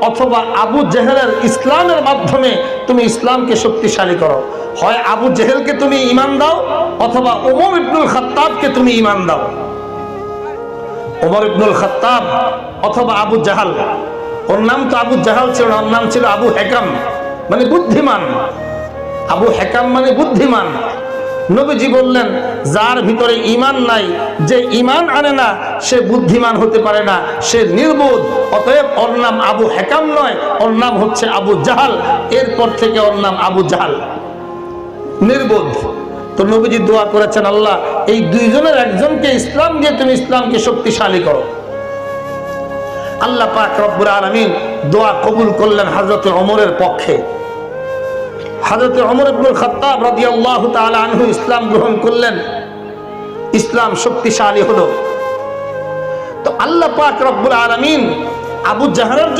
অথবা আবু জেহেলের ইসলামের মাধ্যমে তুমি ইসলামকে শক্তিশালী করো। হয় আবু জেহেলকে তুমি ঈমান দাও অথবা ওমর ইবনুল খাত্তাবকে তুমি ঈমান দাও। ওমর ইবনুল খাত্তাব অথবা আবু জাহাল, ওর নাম তো আবু জাহাল ছিল না, ওর নাম ছিল আবু হেকাম, মানে বুদ্ধিমান। আবু হেকাম মানে বুদ্ধিমান। নবীজি বললেন, যার ভিতরে ঈমান নাই, যে ঈমান আনে না, সে বুদ্ধিমান হতে পারে না, সে নির্বোধ। অতএব ওর নাম আবু হেকাম নয়, ওর নাম হচ্ছে আবু জাহাল। এরপর থেকে ওর নাম আবু জাহাল, নির্বোধ। তো নবীজি দোয়া করেছেন, আল্লাহ এই দুইজনের একজনকে ইসলাম দিয়ে তুমি ইসলামকে শক্তিশালী করো। আল্লাহ পাক রব্বুল আলামিন দোয়া কবুল করলেন হযরত ওমরের পক্ষে। হযরত ওমর ইবনুল খাত্তাব রাদিয়াল্লাহু তাআলা আনহু ইসলাম গ্রহণ করলেন, ইসলাম শক্তিশালী হলো। তো আল্লাহ পাক রব্বুল আলামিন আবু জাহলের